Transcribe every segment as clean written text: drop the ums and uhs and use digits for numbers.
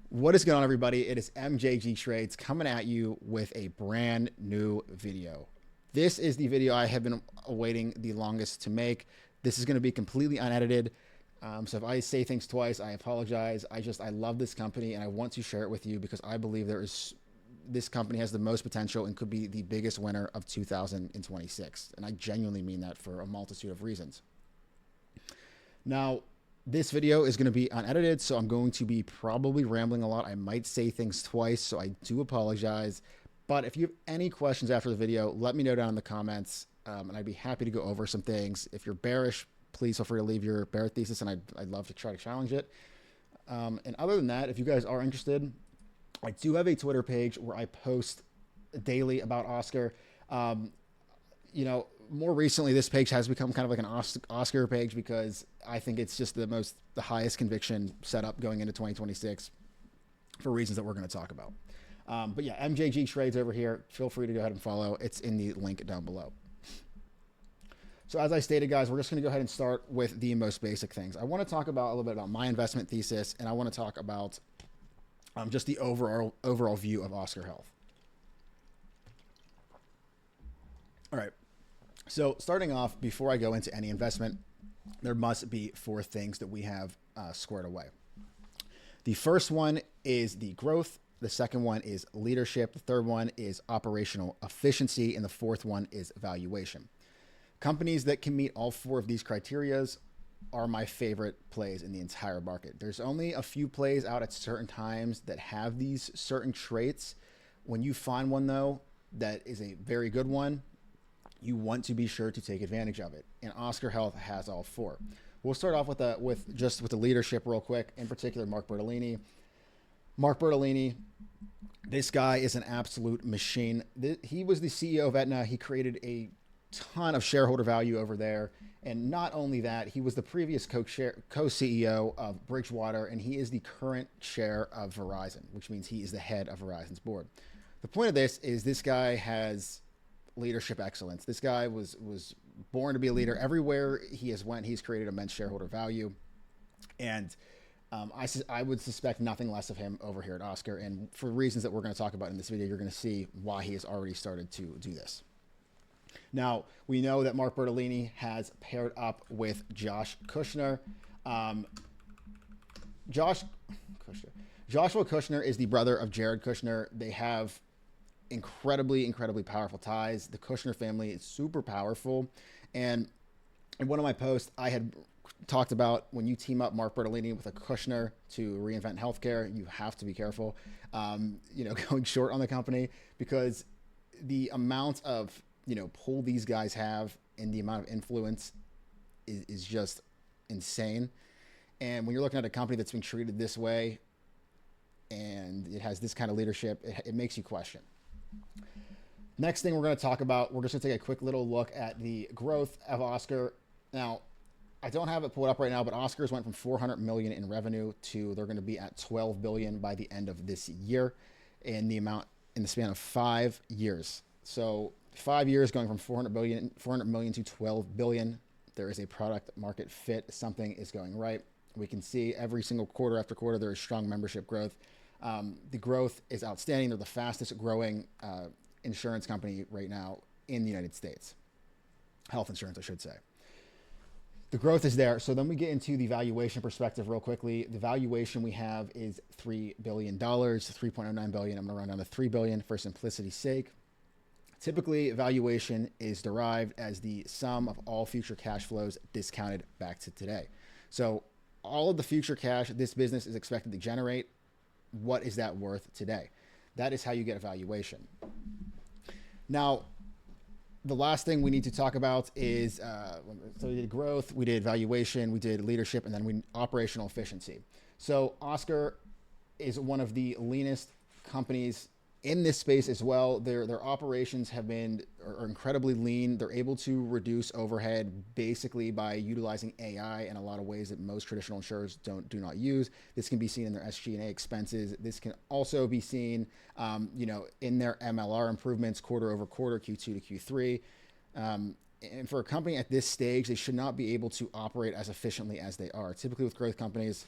What is going on, everybody? It is MJG Trades coming at you with a brand new video. This is the video I have been awaiting the longest to make. This is going to be completely unedited. So if I say things twice, I apologize. I love this company and I want to share it with you because I believe this company has the most potential and could be the biggest winner of 2026. And I genuinely mean that for a multitude of reasons. Now, this video is going to be unedited, so I'm going to be probably rambling a lot. I might say things twice, so I do apologize. But if you have any questions after the video, let me know down in the comments, and I'd be happy to go over some things. If you're bearish, please feel free to leave your bear thesis, and I'd love to try to challenge it. And other than that, if you guys are interested, I do have a Twitter page where I post daily about Oscar. More recently, this page has become kind of like an Oscar page because I think it's just the highest conviction setup going into 2026 for reasons that we're going to talk about. But yeah, MJG Trades over here. Feel free to go ahead and follow. It's in the link down below. So as I stated, guys, we're just going to go ahead and start with the most basic things. I want to talk about a little bit about my investment thesis, and I want to talk about just the overall view of Oscar Health. All right. So starting off, before I go into any investment, there must be four things that we have squared away. The first one is the growth. The second one is leadership. The third one is operational efficiency. And the fourth one is valuation. Companies that can meet all four of these criterias are my favorite plays in the entire market. There's only a few plays out at certain times that have these certain traits. When you find one, though, that is a very good one, you want to be sure to take advantage of it. And Oscar Health has all four. We'll start off with the leadership real quick, in particular, Mark Bertolini. Mark Bertolini, this guy is an absolute machine. He was the CEO of Aetna. He created a ton of shareholder value over there. And not only that, he was the previous co-CEO of Bridgewater, and he is the current chair of Verizon, which means he is the head of Verizon's board. The point of this is this guy has leadership excellence. This guy was born to be a leader. Everywhere he has went, he's created immense shareholder value. And I would suspect nothing less of him over here at Oscar. And for reasons that we're going to talk about in this video, you're going to see why he has already started to do this. Now, we know that Mark Bertolini has paired up with Josh Kushner. Joshua Kushner is the brother of Jared Kushner. They have incredibly powerful ties. The Kushner family is super powerful. And in one of my posts, I had talked about when you team up Mark Bertolini with a Kushner to reinvent healthcare, you have to be careful, going short on the company, because the amount of, pull these guys have and the amount of influence is just insane. And when you're looking at a company that's being treated this way and it has this kind of leadership, it makes you question. Next thing we're going to talk about, we're just going to take a quick little look at the growth of Oscar. Now, I don't have it pulled up right now, but Oscar's went from 400 million in revenue to they're going to be at 12 billion by the end of this year in the span of 5 years. So 5 years going from 400 million to 12 billion. There is a product market fit. Something is going right. We can see every single quarter after quarter, there is strong membership growth. The growth is outstanding. They're the fastest growing insurance company right now in the United States. Health insurance, I should say. The growth is there. So then we get into the valuation perspective real quickly. The valuation we have is $3 billion, $3.09 billion. I'm going to run down to $3 billion for simplicity's sake. Typically, valuation is derived as the sum of all future cash flows discounted back to today. So all of the future cash this business is expected to generate, what is that worth today? That is how you get a valuation. Now, the last thing we need to talk about is, so we did growth, we did valuation, we did leadership, and then we operational efficiency. So Oscar is one of the leanest companies in this space as well. Their operations are incredibly lean. They're able to reduce overhead basically by utilizing AI in a lot of ways that most traditional insurers do not use. This can be seen in their SG&A expenses. This can also be seen, in their MLR improvements quarter over quarter, Q2 to Q3. And for a company at this stage, they should not be able to operate as efficiently as they are. Typically with growth companies,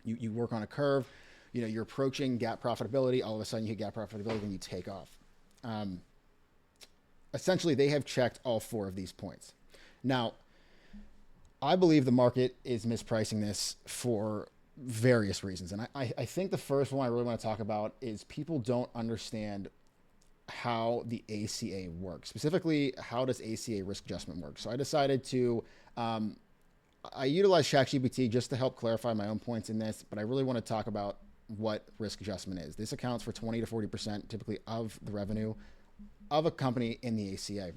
you work on a curve. you're approaching GAAP profitability. All of a sudden you hit GAAP profitability and you take off. Essentially, they have checked all 4 of these points. Now, I believe the market is mispricing this for various reasons. And I think the first one I really want to talk about is people don't understand how the ACA works. Specifically, how does ACA risk adjustment work? So I decided to, I utilize ChatGPT just to help clarify my own points in this, but I really want to talk about what risk adjustment is. This accounts for 20 to 40% typically of the revenue of a company in the ACA.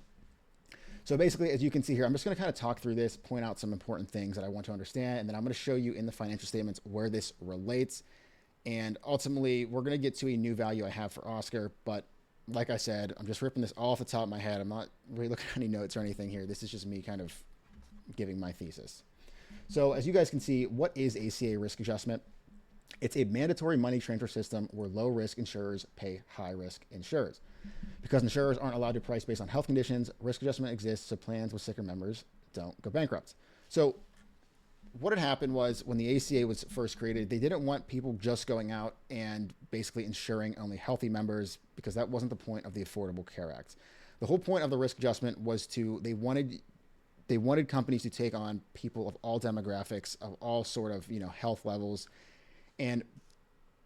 So basically, as you can see here, I'm just going to kind of talk through this, point out some important things that I want to understand, and then I'm going to show you in the financial statements where this relates. And ultimately, we're going to get to a new value I have for OSCR, but like I said, I'm just ripping this all off the top of my head. I'm not really looking at any notes or anything here. This is just me kind of giving my thesis. So as you guys can see, what is ACA risk adjustment? It's a mandatory money transfer system where low-risk insurers pay high-risk insurers. Because insurers aren't allowed to price based on health conditions, risk adjustment exists so plans with sicker members don't go bankrupt. So what had happened was when the ACA was first created, they didn't want people just going out and basically insuring only healthy members because that wasn't the point of the Affordable Care Act. The whole point of the risk adjustment was they wanted companies to take on people of all demographics, of all sort of, health levels. And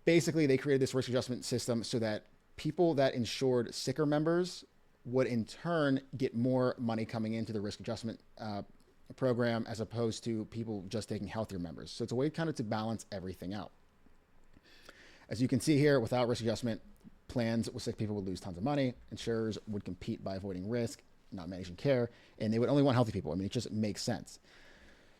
basically they created this risk adjustment system so that people that insured sicker members would in turn get more money coming into the risk adjustment program as opposed to people just taking healthier members. So it's a way kind of to balance everything out. As you can see here, without risk adjustment, plans with sick people would lose tons of money. Insurers would compete by avoiding risk, not managing care, and they would only want healthy people. I mean, it just makes sense.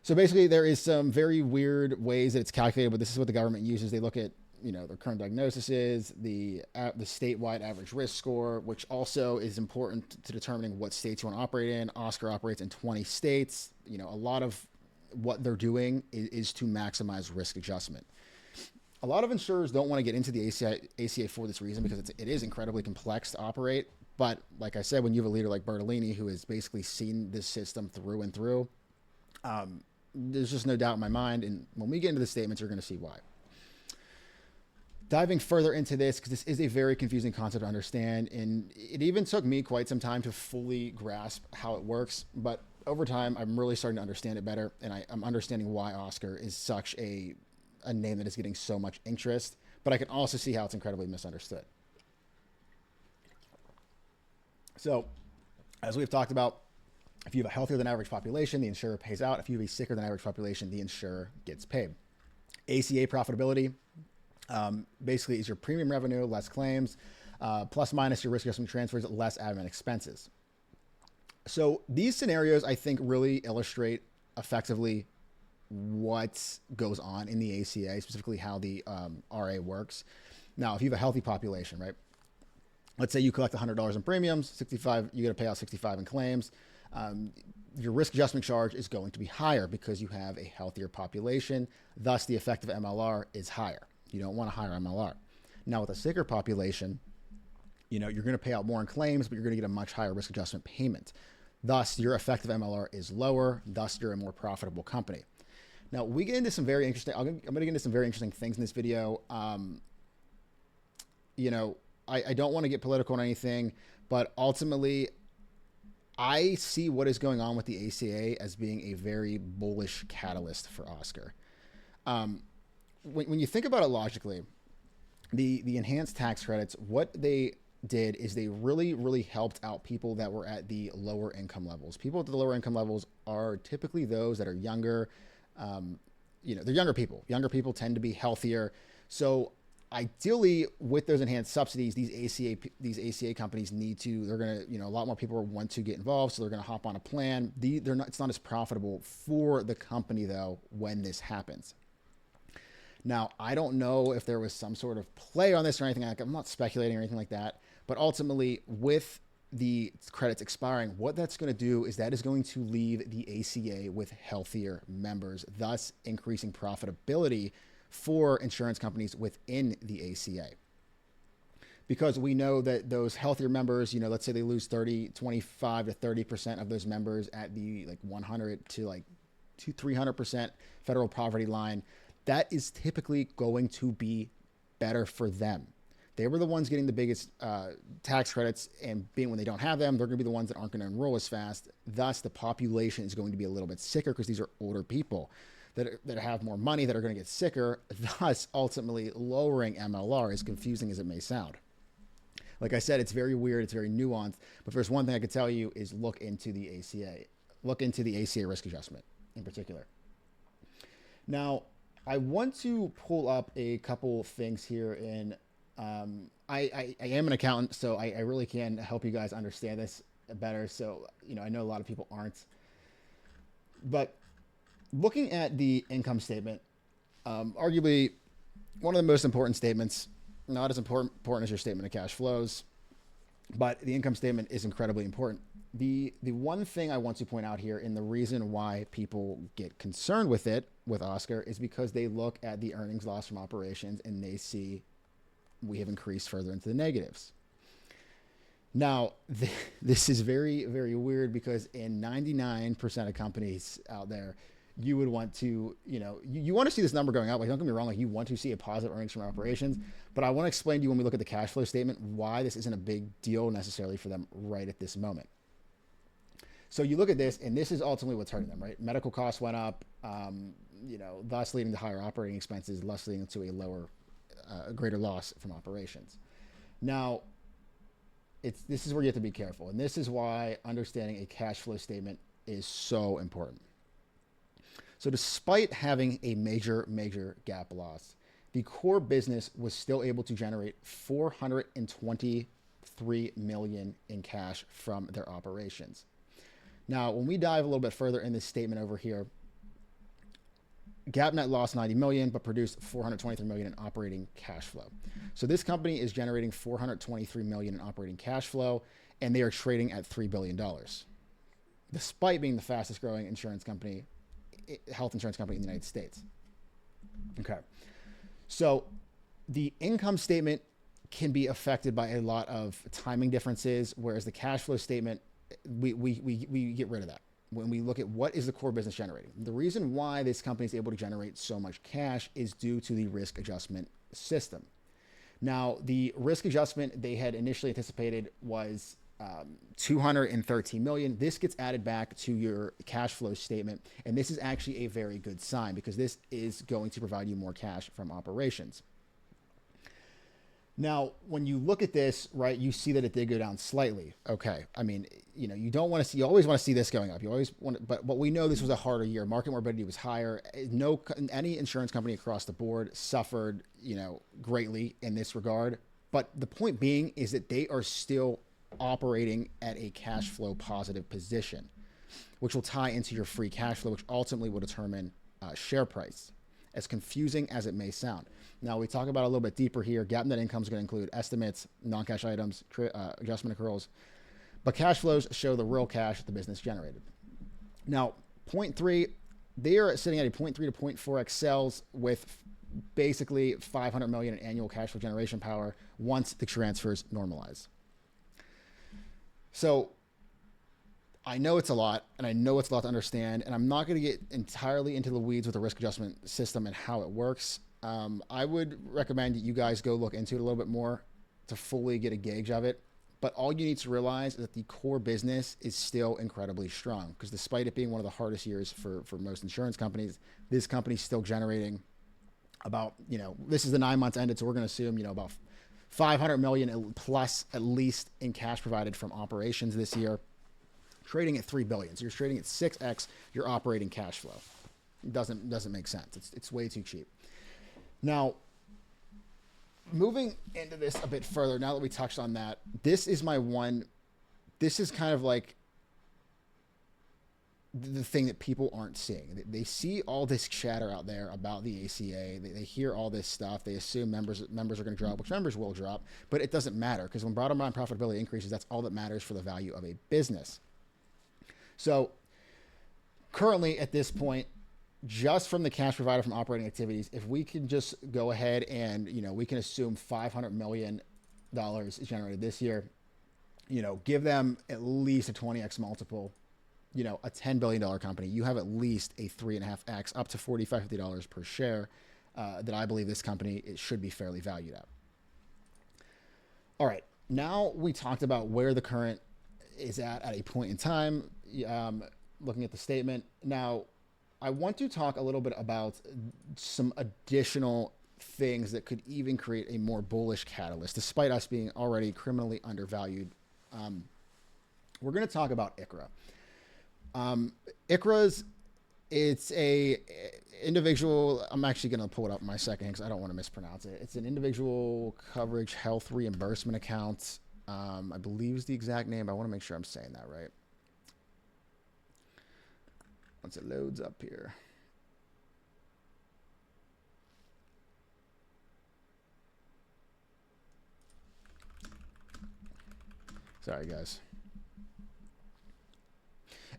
So basically there is some very weird ways that it's calculated, but this is what the government uses. They look at their current diagnosis is the statewide average risk score, which also is important to determining what states you want to operate in. OSCR operates in 20 states. A lot of what they're doing is to maximize risk adjustment. A lot of insurers don't want to get into the ACA for this reason because it is incredibly complex to operate. But like I said, when you have a leader like Bertolini, who has basically seen this system through and through, there's just no doubt in my mind. And when we get into the statements, you're going to see why. Diving further into this, because this is a very confusing concept to understand, and it even took me quite some time to fully grasp how it works, but over time, I'm really starting to understand it better, and I'm understanding why OSCR is such a name that is getting so much interest, but I can also see how it's incredibly misunderstood. So, as we've talked about, if you have a healthier than average population, the insurer pays out. If you have a sicker than average population, the insurer gets paid. ACA profitability, basically is your premium revenue, less claims, plus minus your risk adjustment transfers, less admin expenses. So these scenarios, I think, really illustrate effectively what goes on in the ACA, specifically how the RA works. Now, if you have a healthy population, right? Let's say you collect $100 in premiums, 65, you got to pay out 65 in claims. Your risk adjustment charge is going to be higher because you have a healthier population. Thus, the effective MLR is higher. You don't want a higher MLR. Now, with a sicker population, you're going to pay out more in claims, but you're going to get a much higher risk adjustment payment. Thus, your effective MLR is lower. Thus, you're a more profitable company. Now, we get into some very interesting. I'm going to get into some very interesting things in this video. I don't want to get political on anything, but ultimately, I see what is going on with the ACA as being a very bullish catalyst for OSCR. When you think about it logically, the enhanced tax credits, what they did is they really, really helped out people that were at the lower income levels. People at the lower income levels are typically those that are younger. They're younger people. Younger people tend to be healthier. So ideally, with those enhanced subsidies, these ACA companies they're going to, a lot more people want to get involved. So they're going to hop on a plan. It's not as profitable for the company though, when this happens. Now, I don't know if there was some sort of play on this or anything like that. I'm not speculating or anything like that, but ultimately with the credits expiring, what that's going to do is that is going to leave the ACA with healthier members, thus increasing profitability for insurance companies within the ACA. Because we know that those healthier members, let's say they lose 25 to 30% of those members at the 100 to 300% federal poverty line. That is typically going to be better for them. They were the ones getting the biggest tax credits, and being when they don't have them, they're going to be the ones that aren't going to enroll as fast. Thus, the population is going to be a little bit sicker because these are older people that have more money that are going to get sicker, thus ultimately lowering MLR, as confusing as it may sound. Like I said, it's very weird, it's very nuanced, but if there's one thing I could tell you is look into the ACA. Look into the ACA risk adjustment in particular. Now, I want to pull up a couple things here in I am an accountant, so I really can help you guys understand this better. So, I know a lot of people aren't. But looking at the income statement, arguably one of the most important statements, not as important as your statement of cash flows, but the income statement is incredibly important. The one thing I want to point out here, and the reason why people get concerned with it, with OSCR, is because they look at the earnings loss from operations and they see we have increased further into the negatives. Now, this is very, very weird because in 99% of companies out there, you would want to, you want to see this number going up. Like, don't get me wrong, like you want to see a positive earnings from operations, but I want to explain to you when we look at the cash flow statement, why this isn't a big deal necessarily for them right at this moment. So you look at this, and this is ultimately what's hurting them, right? Medical costs went up, thus leading to higher operating expenses, thus leading to a greater loss from operations. Now, this is where you have to be careful, and this is why understanding a cash flow statement is so important. So despite having a major GAAP loss, the core business was still able to generate $423 million in cash from their operations. Now, when we dive a little bit further in this statement over here, GAAP net loss $90 million, but produced $423 million in operating cash flow. So this company is generating $423 million in operating cash flow, and they are trading at $3 billion, despite being the fastest growing health insurance company in the United States. Okay. So the income statement can be affected by a lot of timing differences, whereas the cash flow statement, we get rid of that when we look at what is the core business generating. The reason why this company is able to generate so much cash is due to the risk adjustment system. Now, the risk adjustment they had initially anticipated was $213 million. This gets added back to your cash flow statement, and this is actually a very good sign because this is going to provide you more cash from operations. Now, when you look at this, right, you see that it did go down slightly. Okay. I mean, you always want to see this going up. But we know this was a harder year. Market morbidity was higher. Any insurance company across the board suffered, greatly in this regard. But the point being is that they are still operating at a cash flow positive position, which will tie into your free cash flow, which ultimately will determine share price, as confusing as it may sound. Now, we talk about a little bit deeper here. GAAP net income is going to include estimates, non-cash items, adjustment accruals, but cash flows show the real cash the business generated. Now, 0.3, they are sitting at a 0.3 to 0.4x sales with basically $500 million in annual cash flow generation power once the transfers normalize. So I know it's a lot, and I know it's a lot to understand, and I'm not going to get entirely into the weeds with the risk adjustment system and how it works. I would recommend that you guys go look into it a little bit more to fully get a gauge of it. But all you need to realize is that the core business is still incredibly strong, because despite it being one of the hardest years for most insurance companies, this company's still generating about, this is the 9 months ended, so we're going to assume, about $500 million plus at least in cash provided from operations this year, trading at $3 billion. So you're trading at 6x your operating cash flow. It doesn't make sense. It's way too cheap. Now, moving into this a bit further, now that we touched on that, this is kind of like the thing that people aren't seeing. They see all this chatter out there about the ACA. They hear all this stuff. They assume members are going to drop, which members will drop, but it doesn't matter, because when bottom line profitability increases, that's all that matters for the value of a business. So currently at this point, just from the cash provided from operating activities, if we can just go ahead and, we can assume $500 million is generated this year, give them at least a 20x multiple, a $10 billion company, you have at least a 3.5x up to $45, $50 per share that I believe this company should be fairly valued at. All right, now we talked about where the current is at a point in time, looking at the statement. Now, I want to talk a little bit about some additional things that could even create a more bullish catalyst, despite us being already criminally undervalued. We're going to talk about ICHRA. ICHRA's, it's a individual, I'm actually going to pull it up in my second because I don't want to mispronounce it. It's an individual coverage health reimbursement account. I believe is the exact name. I want to make sure I'm saying that right. Once it loads up here. Sorry, guys.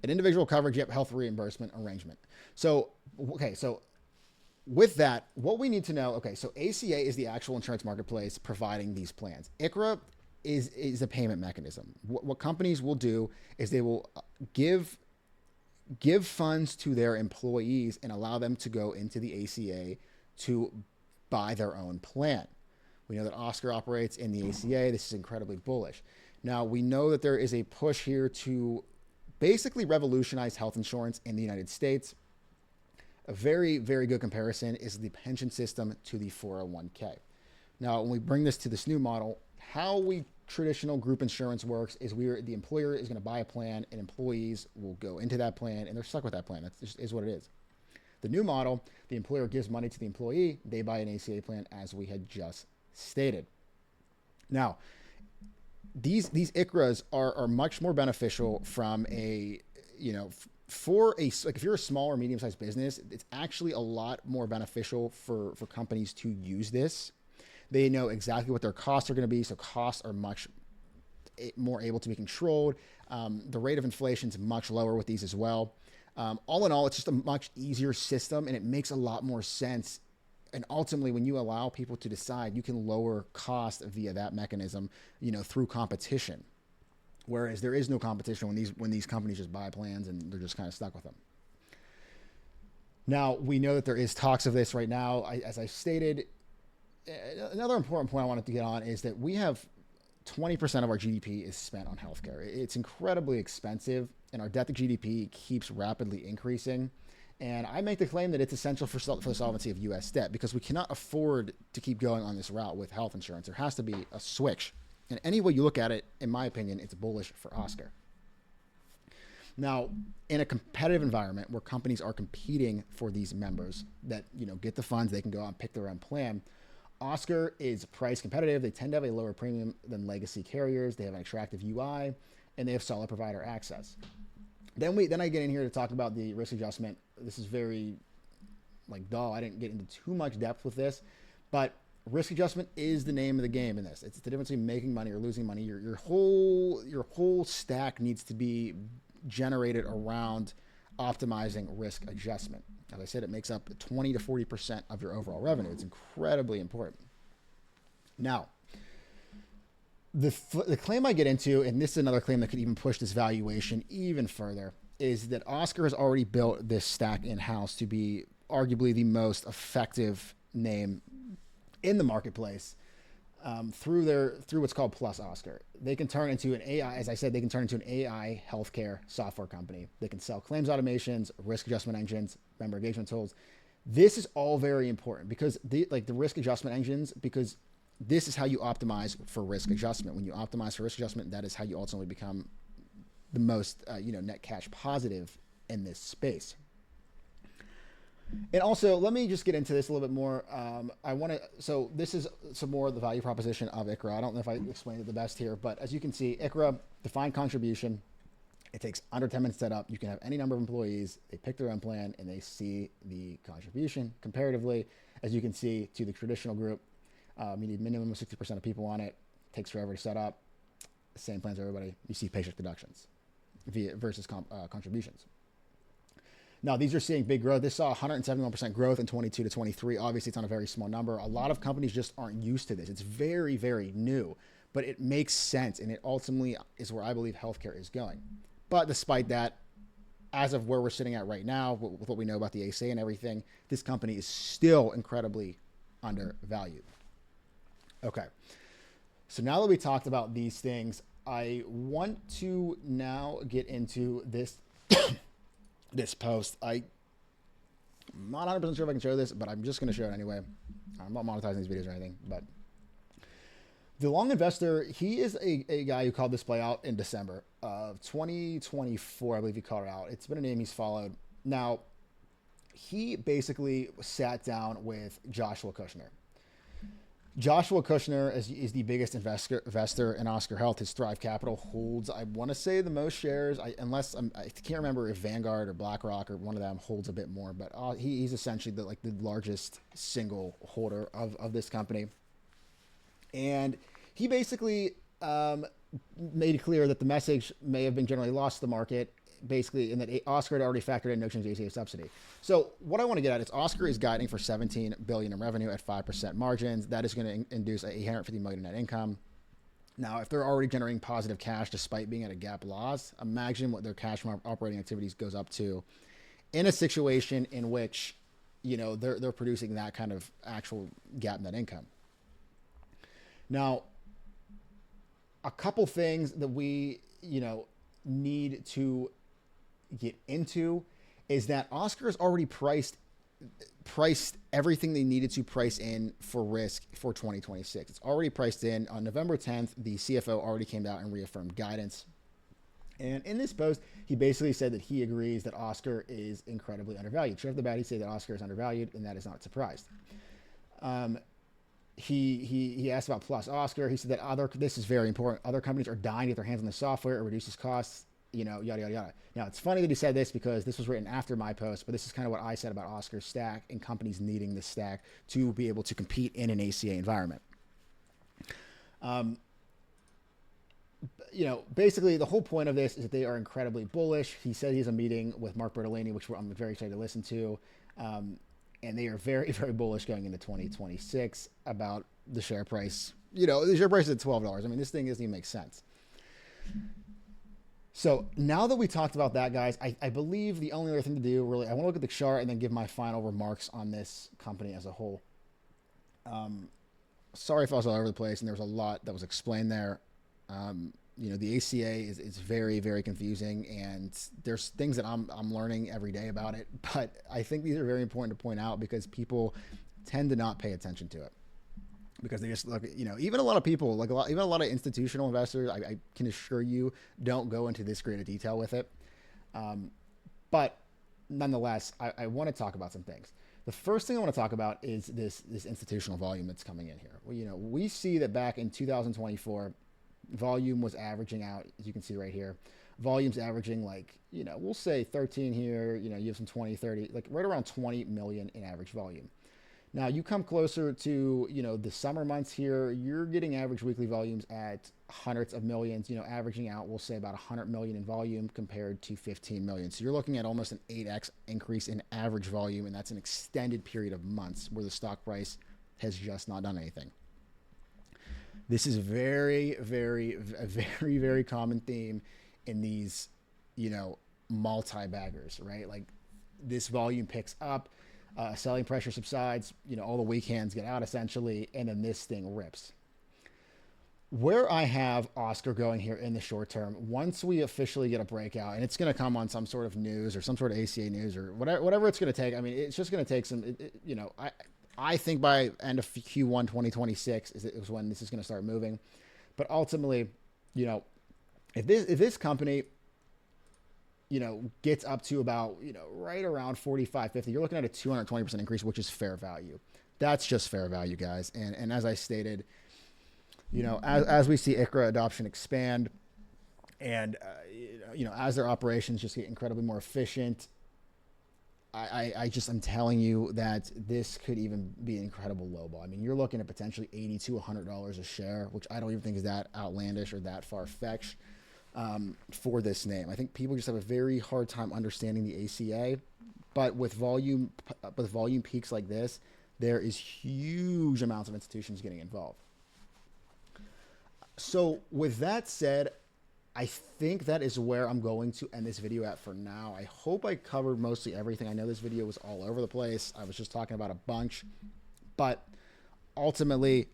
An individual coverage, health reimbursement arrangement. So, okay, so with that, what we need to know, okay, so ACA is the actual insurance marketplace providing these plans. ICHRA is a payment mechanism. What companies will do is they will give funds to their employees and allow them to go into the ACA to buy their own plan. We know that OSCR operates in the ACA. This is incredibly bullish. Now, we know that there is a push here to basically revolutionize health insurance in the United States. A very, very good comparison is the pension system to the 401k. Now, when we bring this to this new model, how traditional group insurance works is the employer is going to buy a plan and employees will go into that plan and they're stuck with that plan. That just is what it is. The new model, the employer gives money to the employee, they buy an ACA plan as we had just stated. Now, these ICHRAs are much more beneficial from a, if you're a small or medium-sized business, it's actually a lot more beneficial for companies to use this. They know exactly what their costs are going to be, so costs are much more able to be controlled. The rate of inflation is much lower with these as well. All in all, it's just a much easier system, and it makes a lot more sense. And ultimately, when you allow people to decide, you can lower cost via that mechanism, through competition. Whereas there is no competition when these companies just buy plans and they're just kind of stuck with them. Now, we know that there is talks of this right now. As I stated, another important point I wanted to get on is that we have 20% of our GDP is spent on healthcare. It's incredibly expensive, and our debt to GDP keeps rapidly increasing. And I make the claim that it's essential for the solvency of U.S. debt because we cannot afford to keep going on this route with health insurance. There has to be a switch. And any way you look at it, in my opinion, it's bullish for OSCR. Now, in a competitive environment where companies are competing for these members that, get the funds, they can go out and pick their own plan, OSCR is price competitive. They tend to have a lower premium than legacy carriers. They have an attractive UI, and they have solid provider access. Then I get in here to talk about the risk adjustment. This is very dull. I didn't get into too much depth with this, but risk adjustment is the name of the game in this. It's the difference between making money or losing money. Your whole stack needs to be generated around optimizing risk adjustment. As I said, it makes up 20 to 40% of your overall revenue. It's incredibly important. Now, the claim I get into, and this is another claim that could even push this valuation even further, is that OSCR has already built this stack in-house to be arguably the most effective name in the marketplace through what's called Plus OSCR. They can turn into an AI, as I said, they can turn into an AI healthcare software company. They can sell claims automations, risk adjustment engines, member engagement tools. This is all very important because the risk adjustment engines, because this is how you optimize for risk adjustment. When you optimize for risk adjustment, that is how you ultimately become the most, net cash positive in this space. And also, let me just get into this a little bit more. So this is some more of the value proposition of ICHRA. I don't know if I explained it the best here, but as you can see, ICHRA, defined contribution. It takes under 10 minutes to set up. You can have any number of employees. They pick their own plan and they see the contribution comparatively. As you can see, to the traditional group, you need minimum of 60% of people on it. It takes forever to set up. Same plans for everybody. You see paycheck deductions versus contributions. Now, these are seeing big growth. This saw 171% growth in 22 to 23. Obviously, it's on a very small number. A lot of companies just aren't used to this. It's very, very new, but it makes sense, and it ultimately is where I believe healthcare is going. But despite that, as of where we're sitting at right now, with what we know about the ACA and everything, this company is still incredibly undervalued. Okay. So now that we talked about these things, I want to now get into this this post. I'm not 100% sure if I can show this, but I'm just going to show it anyway. I'm not monetizing these videos or anything, but the long investor, he is a guy who called this play out in December of 2024. I believe he called it out. It's been a name he's followed. Now, he basically sat down with Joshua Kushner. Joshua Kushner is the biggest investor in Oscar Health. His Thrive Capital holds, I want to say, the most shares. I can't remember if Vanguard or BlackRock or one of them holds a bit more, but he's essentially the largest single holder of this company. And he basically made it clear that the message may have been generally lost to the market, basically, in that Oscar had already factored in no change to ACA subsidy. So what I want to get at is Oscar is guiding for $17 billion in revenue at 5% margins. That is going to induce $850 million net income. Now, if they're already generating positive cash despite being at a GAAP loss, imagine what their cash from operating activities goes up to in a situation in which, they're producing that kind of actual GAAP net income. Now, a couple things that we, need to get into is that Oscar has already priced everything they needed to price in for risk for 2026. It's already priced in. On November 10th, the CFO already came out and reaffirmed guidance. And in this post, he basically said that he agrees that Oscar is incredibly undervalued. Straight off the bat, he said that Oscar is undervalued, and that is not surprised. He asked about Plus Oscar. He said that this is very important. Other companies are dying to get their hands on the software. It reduces costs, yada, yada, yada. Now, it's funny that he said this because this was written after my post, but this is kind of what I said about Oscar's stack and companies needing this stack to be able to compete in an ACA environment. Basically the whole point of this is that they are incredibly bullish. He said he has a meeting with Mark Bertolini, which I'm very excited to listen to. And they are very, very bullish going into 2026 about the share price. The share price is at $12. I mean, this thing doesn't even make sense. So now that we talked about that, guys, I believe the only other thing to do, really, I want to look at the chart and then give my final remarks on this company as a whole. Sorry if I was all over the place and there was a lot that was explained there. The ACA is very, very confusing, and there's things that I'm learning every day about it. But I think these are very important to point out because people tend to not pay attention to it because they just look. Even a lot of people, even a lot of institutional investors, I can assure you, don't go into this great a detail with it. But nonetheless, I want to talk about some things. The first thing I want to talk about is this institutional volume that's coming in here. Well, we see that back in 2024. Volume was averaging out, as you can see right here. Volume's averaging we'll say 13 here, you have some 20, 30, right around 20 million in average volume. Now you come closer to, the summer months here, you're getting average weekly volumes at hundreds of millions, averaging out, we'll say about 100 million in volume compared to 15 million. So you're looking at almost an 8x increase in average volume, and that's an extended period of months where the stock price has just not done anything. This is a very, very common theme in these, multi-baggers, right? This volume picks up, selling pressure subsides, all the weak hands get out essentially, and then this thing rips. Where I have Oscar going here in the short term, once we officially get a breakout, and it's going to come on some sort of news or some sort of ACA news or whatever it's going to take. I mean, it's just going to take some, I think by end of Q1 2026 is when this is going to start moving. But ultimately, if this company, gets up to about, right around 45, 50, you're looking at a 220% increase, which is fair value. That's just fair value, guys. And as I stated, as we see ICHRA adoption expand and, as their operations just get incredibly more efficient, I'm telling you that this could even be an incredible lowball. I mean, you're looking at potentially $80 to $100 a share, which I don't even think is that outlandish or that far-fetched for this name. I think people just have a very hard time understanding the ACA, but with volume peaks like this, there is huge amounts of institutions getting involved. So with that said, I think that is where I'm going to end this video at for now. I hope I covered mostly everything. I know this video was all over the place. I was just talking about a bunch, but ultimately,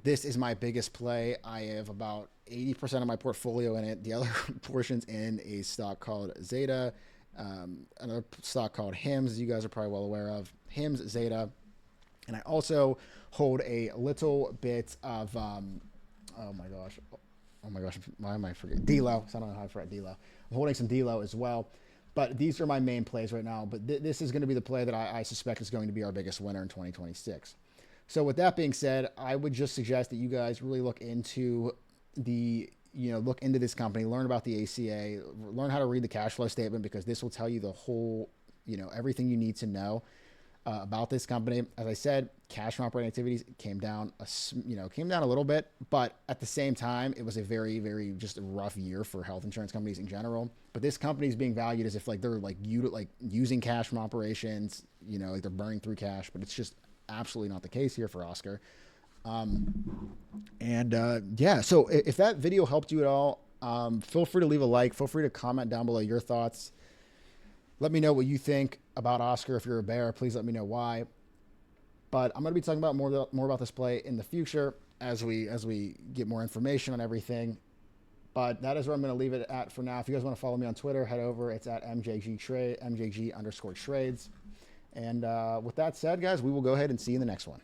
this is my biggest play. I have about 80% of my portfolio in it. The other portion's in a stock called Zeta, another stock called HIMS, you guys are probably well aware of. HIMS, Zeta. And I also hold a little bit of, oh my gosh, why am I forgetting? DLO. So I don't know how to forget DLO. I'm holding some DLO as well. But these are my main plays right now. But this is going to be the play that I suspect is going to be our biggest winner in 2026. So with that being said, I would just suggest that you guys really look into look into this company, learn about the ACA, learn how to read the cash flow statement, because this will tell you the whole, everything you need to know about this company. As I said, cash from operating activities came down a little bit, but at the same time, it was a very, very just a rough year for health insurance companies in general. But this company is being valued as if they're using cash from operations, they're burning through cash, but it's just absolutely not the case here for OSCR. So if that video helped you at all, feel free to leave a like, feel free to comment down below your thoughts. Let me know what you think about OSCR. If you're a bear, please let me know why. But I'm going to be talking about more about this play in the future as we get more information on everything. But that is where I'm going to leave it at for now. If you guys want to follow me on Twitter, head over. It's at MJG_trades. And with that said, guys, we will go ahead and see you in the next one.